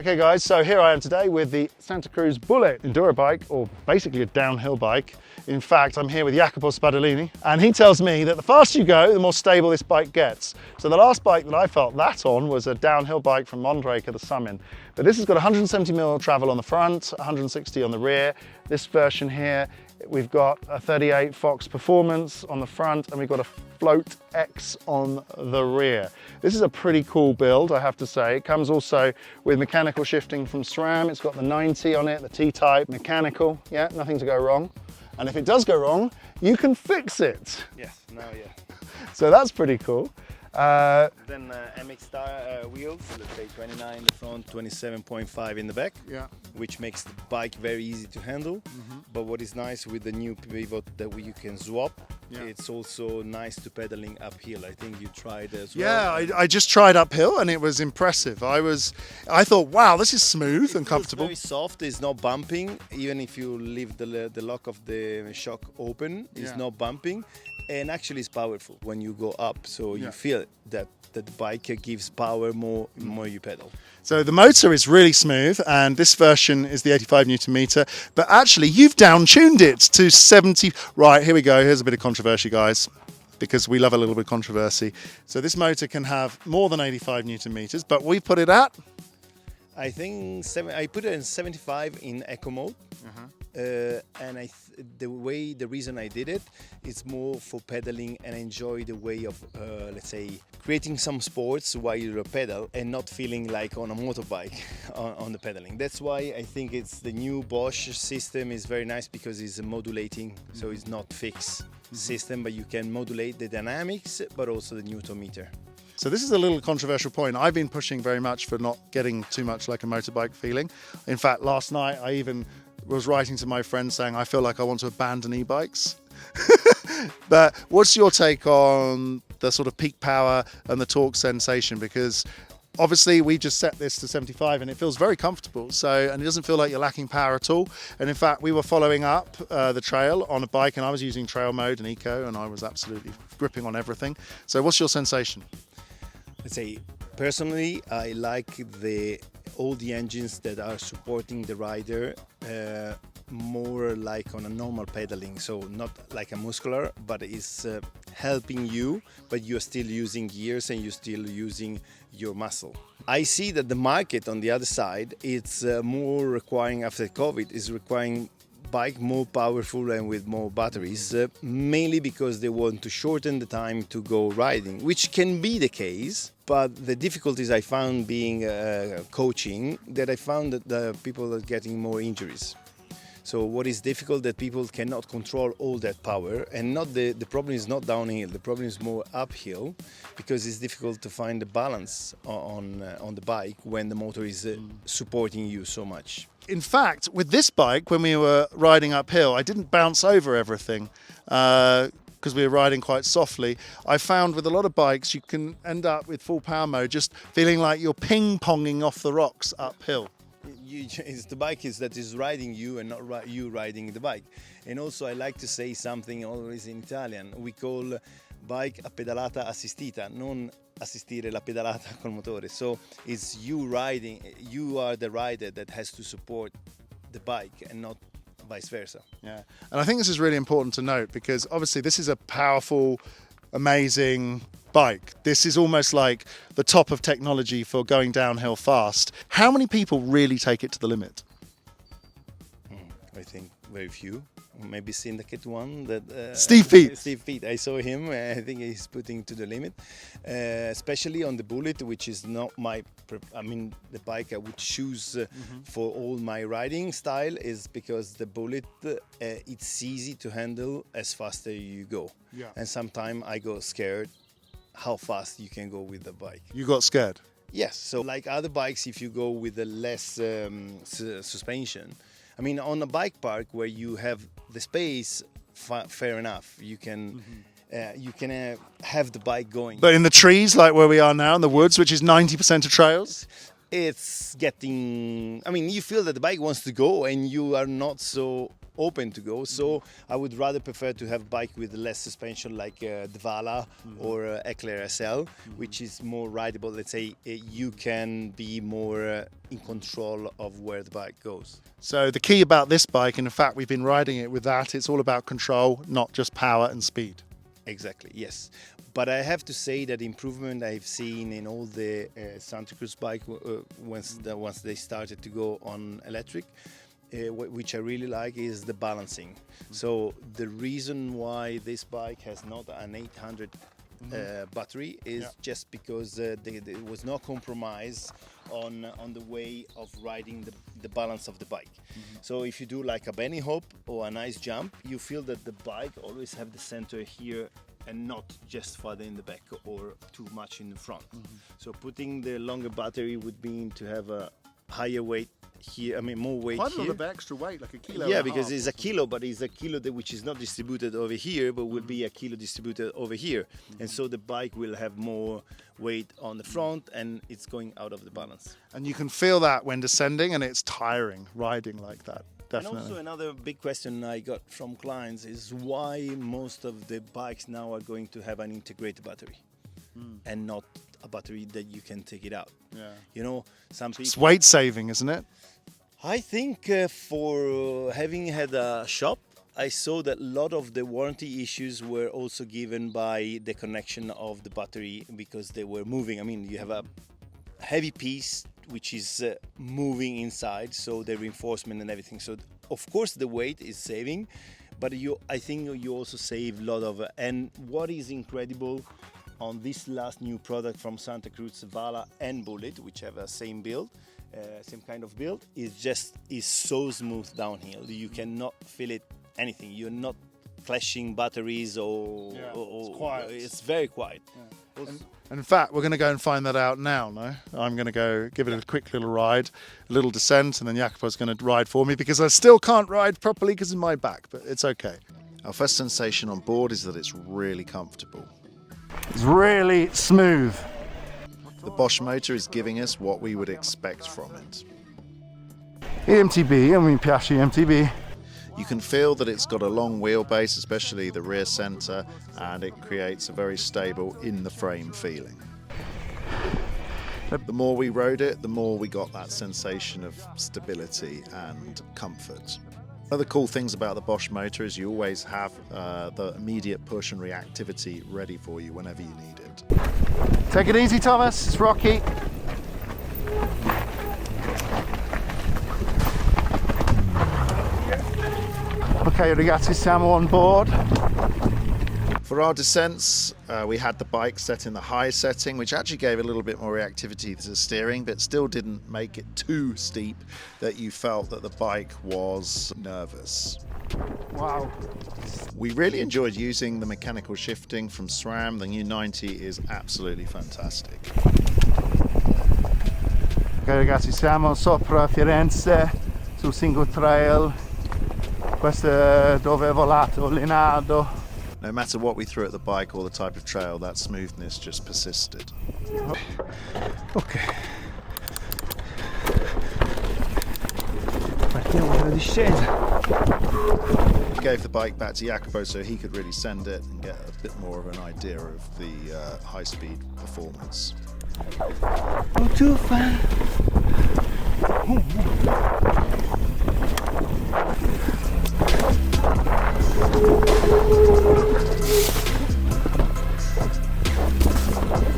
Okay guys, so here I am today with the Santa Cruz Bullit Enduro bike, or basically a downhill bike. In fact, I'm here with Jacopo Spadolini, and he tells me that the faster you go, the more stable this bike gets. So the last bike that I felt that on was a downhill bike from Mondraker, the Summon. But this has got 170mm travel on the front, 160 on the rear. This version here, we've got a 38 Bosch Performance on the front, and we've got a Float X on the rear. This is a pretty cool build, I have to say. It comes also with mechanical shifting from SRAM. It's got the 90 on it, the T-type, mechanical. Yeah, nothing to go wrong. And if it does go wrong, you can fix it. Yes, now yeah. So that's pretty cool. Then MX tire wheels, let's say 29 in the front, 27.5 in the back, Yeah. which makes the bike very easy to handle. But what is nice with the new pivot that you can swap, it's also nice to pedaling uphill. I think you tried as well. Yeah, I just tried uphill and it was impressive. I thought, wow, this is smooth and comfortable. It's very soft, it's not bumping. Even if you leave the lock of the shock open, it's not bumping. And actually it's powerful when you go up, so you feel that the bike gives power more you pedal. So the motor is really smooth, and this version is the 85 Newton meter, but actually you've down-tuned it to 70. Right, here we go. Here's a bit of controversy, guys, because we love a little bit of controversy. So this motor can have more than 85 Newton meters, but we put it at? I think I put it in 75 in eco mode. And the reason I did it is more for pedaling and enjoy the way of, let's say, creating some sports while you pedal and not feeling like on a motorbike on the pedaling. That's why I think it's the new Bosch system is very nice, because it's modulating, so it's not fixed system, but you can modulate the dynamics, but also the Newton meter. So this is a little controversial point. I've been pushing very much for not getting too much like a motorbike feeling. In fact, last night I even was writing to my friends saying I feel like I want to abandon e-bikes. But what's your take on the sort of peak power and the torque sensation? Because obviously we just set this to 75 and it feels very comfortable. So, and it doesn't feel like you're lacking power at all. And in fact, we were following up the trail on a bike, and I was using trail mode and eco, and I was absolutely gripping on everything. So what's your sensation? Let's say, personally, I like all the engines that are supporting the rider more like on a normal pedaling, so not like a muscular, but it's helping you, but you're still using gears and you're still using your muscle. I see that the market on the other side, it's more requiring, after COVID, is requiring bike more powerful and with more batteries, mainly because they want to shorten the time to go riding, which can be the case. But the difficulties I found being coaching, that I found that the people are getting more injuries. So what is difficult, that people cannot control all that power, and not the problem is not downhill, the problem is more uphill, because it's difficult to find the balance on the bike when the motor is supporting you so much. In fact, with this bike, when we were riding uphill, I didn't bounce over everything because we were riding quite softly. I found with a lot of bikes, you can end up with full power mode just feeling like you're ping-ponging off the rocks uphill. It's the bike that is riding you and not you riding the bike. And also I like to say something always in Italian. We call bike a pedalata assistita, non assistire la pedalata col motore. So it's you riding, you are the rider that has to support the bike and not vice versa. Yeah, and I think this is really important to note, because obviously this is a powerful, amazing bike. This is almost like the top of technology for going downhill fast. How many people really take it to the limit? I think very few. Maybe Syndicate one, that Steve Peet. Steve Peet. I saw him. I think he's putting to the limit, especially on the Bullit, which is not my. The bike I would choose for all my riding style, is because the Bullit, it's easy to handle as fast as you go. Yeah. And sometimes I go scared how fast you can go with the bike. You got scared? Yes. So like other bikes, if you go with the less suspension. I mean, on a bike park where you have the space, fair enough. You can have the bike going. But in the trees, like where we are now, in the woods, which is 90% of trails? It's getting... I mean, you feel that the bike wants to go and you are not so open to go. So I would rather prefer to have bike with less suspension, like the Vala or Eclair SL, which is more rideable. Let's say you can be more in control of where the bike goes. So the key about this bike, and in fact we've been riding it with that, it's all about control, not just power and speed. Exactly, yes. But I have to say that improvement I've seen in all the Santa Cruz bike once they started to go on electric, which I really like, is the balancing. So the reason why this bike has not an 800 battery is just because there was no compromise on the way of riding the balance of the bike. So if you do like a benny hop or a nice jump, you feel that the bike always have the center here and not just further in the back or too much in the front. So putting the longer battery would mean to have a higher weight here, I mean more weight Quite here. a lot of extra weight, like a kilo. Yeah, and a because half. it's a kilo, but it's a kilo which is not distributed over here, but will be a kilo distributed over here. And so the bike will have more weight on the front and it's going out of the balance. And you can feel that when descending, and it's tiring riding like that. Definitely. And also another big question I got from clients is why most of the bikes now are going to have an integrated battery and not a battery that you can take it out. Yeah. You know, some people... It's weight saving, isn't it? I think for having had a shop, I saw that a lot of the warranty issues were also given by the connection of the battery because they were moving. I mean, you have a heavy piece which is moving inside, so the reinforcement and everything. So of course the weight is saving, but I think you also save a lot of. And what is incredible on this last new product from Santa Cruz, Vala and Bullit, which have a same build, same kind of build, is so smooth downhill. You cannot feel it anything. You're not clashing batteries or it's quiet. It's very quiet. Yeah. And in fact, we're going to go and find that out now, no? I'm going to go give it a quick little ride, a little descent, and then Jacopo's going to ride for me because I still can't ride properly because of my back, but it's okay. Our first sensation on board is that it's really comfortable. It's really smooth. The Bosch motor is giving us what we would expect from it. EMTB, mi piace EMTB. You can feel that it's got a long wheelbase, especially the rear centre, and it creates a very stable in-the-frame feeling. The more we rode it, the more we got that sensation of stability and comfort. One of the cool things about the Bosch motor is you always have the immediate push and reactivity ready for you whenever you need it. Take it easy, Thomas, it's rocky. Ok ragazzi, siamo on board. For our descents, we had the bike set in the high setting, which actually gave a little bit more reactivity to the steering, but still didn't make it too steep that you felt that the bike was nervous. Wow. We really enjoyed using the mechanical shifting from SRAM. The new 90 is absolutely fantastic. Ok ragazzi, siamo sopra Firenze, sul single trail. Questo è dove è volato Leonardo. No matter what we threw at the bike or the type of trail, that smoothness just persisted. Ok. Partiamo dalla discesa. We gave the bike back to Jacopo so he could really send it and get a bit more of an idea of the high-speed performance. Not too far.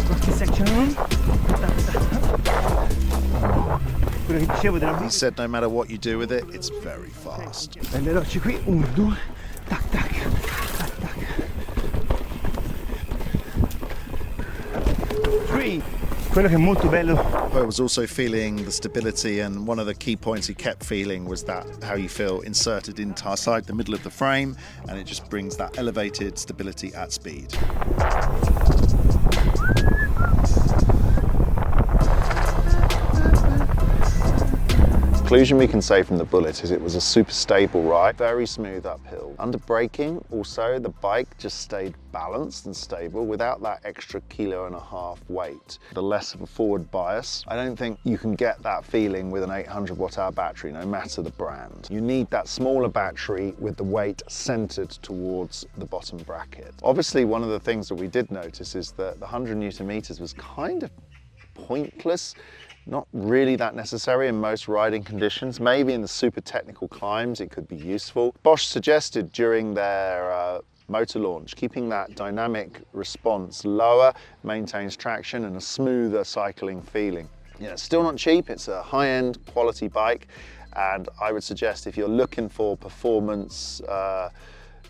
Qualche section. Quello che dicevo della He said no matter what you do with it, it's very fast. le rocce qui, 1, 2, tac tac, tac tac. 3. Quello che è molto bello. I was also feeling the stability, and one of the key points he kept feeling was that how you feel inserted inside the middle of the frame, and it just brings that elevated stability at speed. conclusion we can say from the Bullit is it was a super stable ride, very smooth uphill. Under braking, also, the bike just stayed balanced and stable without that extra 1.5 kg weight. The less of a forward bias. I don't think you can get that feeling with an 800 watt-hour battery, no matter the brand. You need that smaller battery with the weight centered towards the bottom bracket. Obviously, one of the things that we did notice is that the 100 Newton meters was kind of pointless. Not really that necessary in most riding conditions. Maybe in the super technical climbs it could be useful. Bosch suggested during their motor launch, keeping that dynamic response lower maintains traction and a smoother cycling feeling. Yeah, it's still not cheap, it's a high-end quality bike, and I would suggest if you're looking for performance,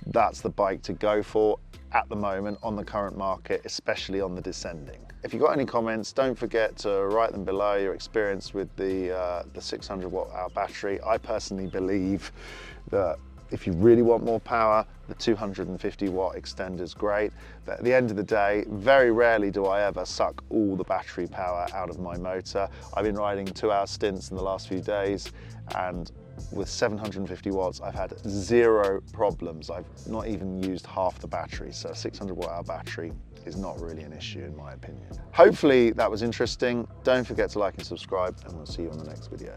that's the bike to go for at the moment on the current market, especially on the descending. If you've got any comments, don't forget to write them below, your experience with the 600 watt-hour battery. I personally believe that if you really want more power, the 250 watt extender is great. But at the end of the day, very rarely do I ever suck all the battery power out of my motor. I've been riding 2-hour stints in the last few days, and with 750 watts, I've had 0 problems. I've not even used half the battery, so a 600 watt-hour battery is not really an issue in my opinion. Hopefully that was interesting. Don't forget to like and subscribe, and we'll see you on the next video.